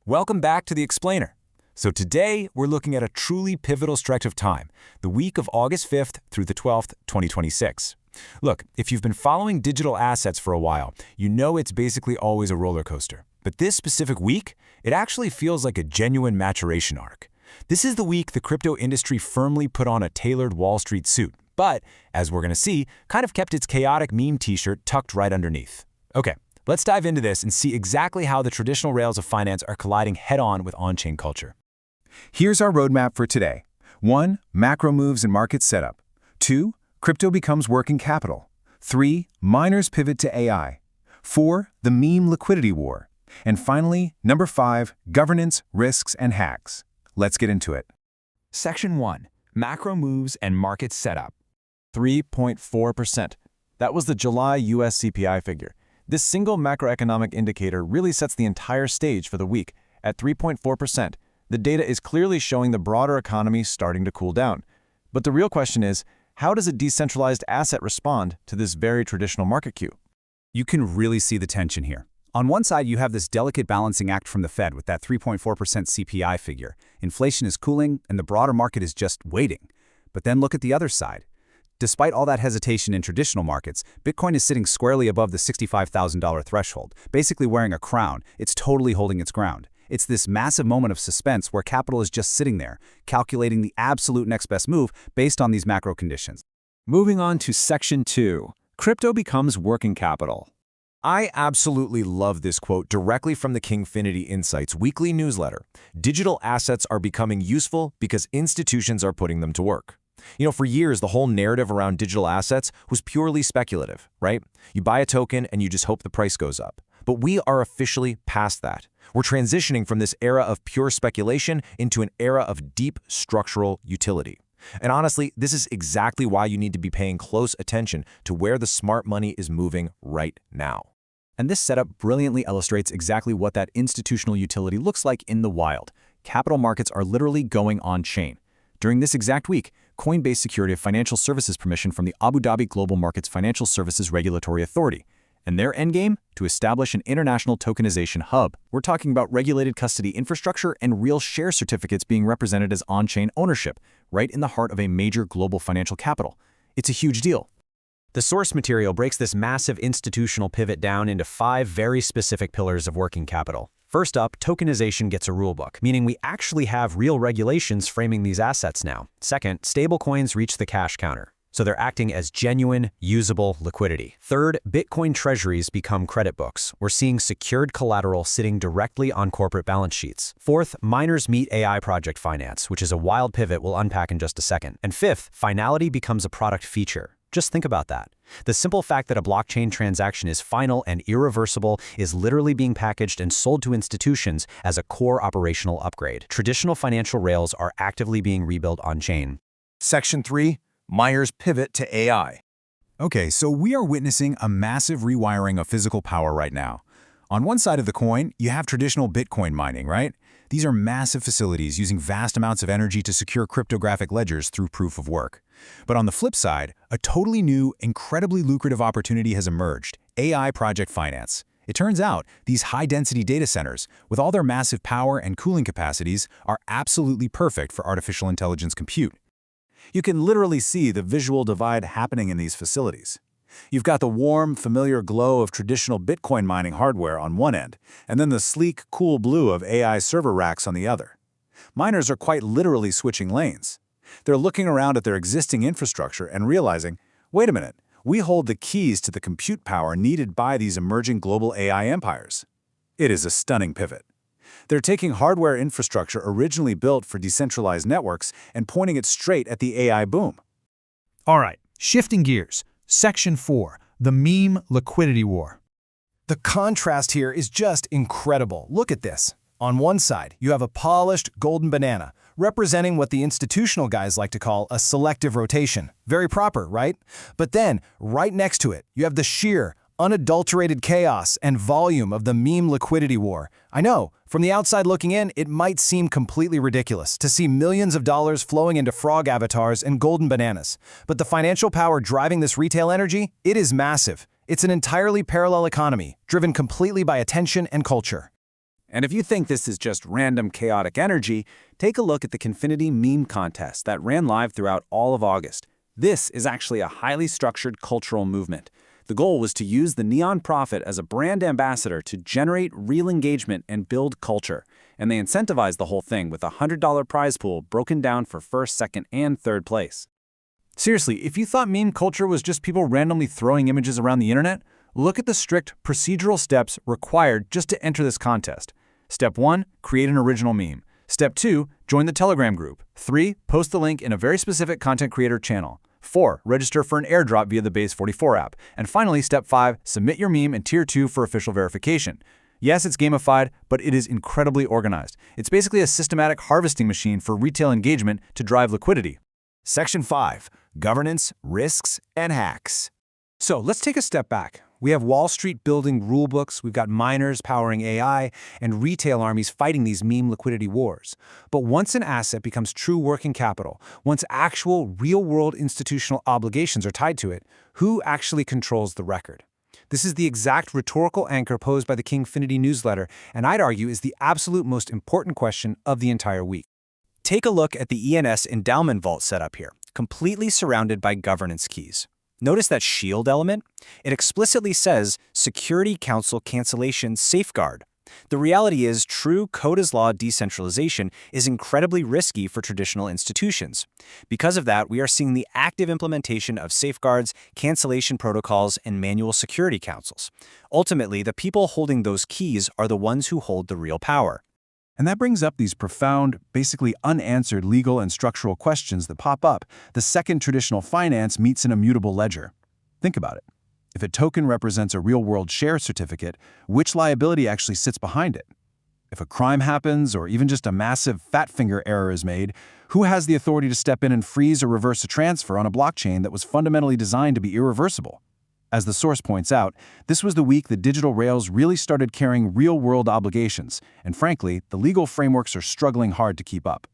Welcome back to The Explainer. So today, we're looking at a truly pivotal stretch of time, the week of August 5th through the 12th, 2026. Look, if you've been following digital assets for a while, you know it's basically always a roller coaster. But this specific week, it actually feels like a genuine maturation arc. This is the week the crypto industry firmly put on a tailored Wall Street suit, but, as we're going to see, kind of kept its chaotic meme t-shirt tucked right underneath. Okay. Let's dive into this and see exactly how the traditional rails of finance are colliding head-on with on-chain culture. Here's our roadmap for today. 1. Macro moves and market setup. 2. Crypto becomes working capital. 3. Miners pivot to AI. 4. The meme liquidity war. And finally, number 5. Governance, risks, and hacks. Let's get into it. Section 1. Macro moves and market setup. 3.4%. That was the July US CPI figure. This single macroeconomic indicator really sets the entire stage for the week. At 3.4%, the data is clearly showing the broader economy starting to cool down. But the real question is, how does a decentralized asset respond to this very traditional market cue? You can really see the tension here. On one side, you have this delicate balancing act from the Fed with that 3.4% CPI figure. Inflation is cooling, and the broader market is just waiting. But then look at the other side. Despite all that hesitation in traditional markets, Bitcoin is sitting squarely above the $65,000 threshold, basically wearing a crown. It's totally holding its ground. It's this massive moment of suspense where capital is just sitting there, calculating the absolute next best move based on these macro conditions. Moving on to Section 2. Crypto becomes working capital. I absolutely love this quote directly from the KINGFINITY Insights weekly newsletter. Digital assets are becoming useful because institutions are putting them to work. For years, the whole narrative around digital assets was purely speculative, right? You buy a token and you just hope the price goes up. But we are officially past that. We're transitioning from this era of pure speculation into an era of deep structural utility. And honestly, this is exactly why you need to be paying close attention to where the smart money is moving right now. And this setup brilliantly illustrates exactly what that institutional utility looks like in the wild. Capital markets are literally going on-chain. During this exact week, Coinbase secured a financial services permission from the Abu Dhabi Global Markets Financial Services Regulatory Authority. And their endgame? To establish an international tokenization hub. We're talking about regulated custody infrastructure and real share certificates being represented as on-chain ownership, right in the heart of a major global financial capital. It's a huge deal. The source material breaks this massive institutional pivot down into 5 very specific pillars of working capital. First up, tokenization gets a rulebook, meaning we actually have real regulations framing these assets now. Second, stablecoins reach the cash counter, so they're acting as genuine, usable liquidity. Third, Bitcoin treasuries become credit books. We're seeing secured collateral sitting directly on corporate balance sheets. Fourth, miners meet AI project finance, which is a wild pivot we'll unpack in just a second. And fifth, finality becomes a product feature. Just think about that. The simple fact that a blockchain transaction is final and irreversible is literally being packaged and sold to institutions as a core operational upgrade. Traditional financial rails are actively being rebuilt on-chain. Section 3. Miners pivot to AI. Okay, so we are witnessing a massive rewiring of physical power right now. On one side of the coin, you have traditional Bitcoin mining, right? These are massive facilities using vast amounts of energy to secure cryptographic ledgers through proof of work. But on the flip side, a totally new, incredibly lucrative opportunity has emerged: AI project finance. It turns out these high-density data centers, with all their massive power and cooling capacities, are absolutely perfect for artificial intelligence compute. You can literally see the visual divide happening in these facilities. You've got the warm, familiar glow of traditional Bitcoin mining hardware on one end, and then the sleek, cool blue of AI server racks on the other. Miners are quite literally switching lanes. They're looking around at their existing infrastructure and realizing, wait a minute, we hold the keys to the compute power needed by these emerging global AI empires. It is a stunning pivot. They're taking hardware infrastructure originally built for decentralized networks and pointing it straight at the AI boom. All right, shifting gears. Section 4. The meme liquidity war. The contrast here is just incredible. Look at this. On one side, you have a polished golden banana, representing what the institutional guys like to call a selective rotation. Very proper, right? But then, right next to it, you have the sheer, unadulterated chaos and volume of the meme liquidity war. I know, from the outside looking in, it might seem completely ridiculous to see millions of dollars flowing into frog avatars and golden bananas. But the financial power driving this retail energy, it is massive. It's an entirely parallel economy, driven completely by attention and culture. And if you think this is just random chaotic energy, take a look at the KINGFINITY meme contest that ran live throughout all of August. This is actually a highly structured cultural movement. The goal was to use the Neon Prophet as a brand ambassador to generate real engagement and build culture. And they incentivized the whole thing with a $100 prize pool broken down for first, second, and third place. Seriously, if you thought meme culture was just people randomly throwing images around the internet, look at the strict procedural steps required just to enter this contest. Step 1, create an original meme. Step 2, join the Telegram group. 3, post the link in a very specific content creator channel. 4, register for an airdrop via the Base44 app. And finally, Step 5, submit your meme in Tier 2 for official verification. Yes, it's gamified, but it is incredibly organized. It's basically a systematic harvesting machine for retail engagement to drive liquidity. Section 5. Governance, Risks, and Hacks. So let's take a step back. We have Wall Street building rulebooks, we've got miners powering AI, and retail armies fighting these meme liquidity wars. But once an asset becomes true working capital, once actual real-world institutional obligations are tied to it, who actually controls the record? This is the exact rhetorical anchor posed by the KINGFINITY newsletter, and I'd argue is the absolute most important question of the entire week. Take a look at the ENS endowment vault setup here, completely surrounded by governance keys. Notice that shield element? It explicitly says Security Council Cancellation Safeguard. The reality is true code-as-law decentralization is incredibly risky for traditional institutions. Because of that, we are seeing the active implementation of safeguards, cancellation protocols, and manual security councils. Ultimately, the people holding those keys are the ones who hold the real power. And that brings up these profound, basically unanswered legal and structural questions that pop up the second traditional finance meets an immutable ledger. Think about it. If a token represents a real-world share certificate, which liability actually sits behind it? If a crime happens, or even just a massive fat finger error is made, who has the authority to step in and freeze or reverse a transfer on a blockchain that was fundamentally designed to be irreversible? As the source points out, this was the week the digital rails really started carrying real-world obligations, and frankly, the legal frameworks are struggling hard to keep up.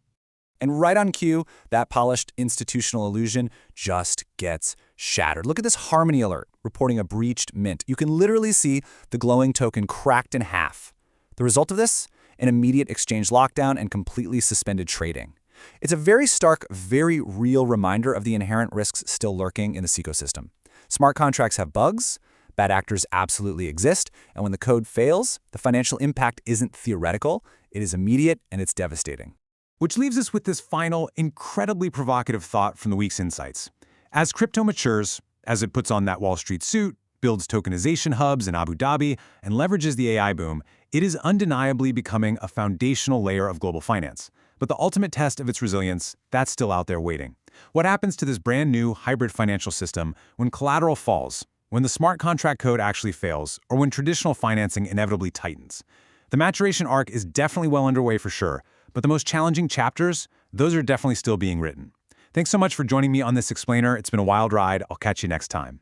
And right on cue, that polished institutional illusion just gets shattered. Look at this Harmony alert reporting a breached mint. You can literally see the glowing token cracked in half. The result of this? An immediate exchange lockdown and completely suspended trading. It's a very stark, very real reminder of the inherent risks still lurking in this ecosystem. Smart contracts have bugs, bad actors absolutely exist, and when the code fails, the financial impact isn't theoretical, it is immediate and it's devastating. Which leaves us with this final, incredibly provocative thought from the week's insights. As crypto matures, as it puts on that Wall Street suit, builds tokenization hubs in Abu Dhabi, and leverages the AI boom, it is undeniably becoming a foundational layer of global finance. But the ultimate test of its resilience, that's still out there waiting. What happens to this brand new hybrid financial system when collateral falls, when the smart contract code actually fails, or when traditional financing inevitably tightens? The maturation arc is definitely well underway for sure, but the most challenging chapters, those are definitely still being written. Thanks so much for joining me on this explainer. It's been a wild ride. I'll catch you next time.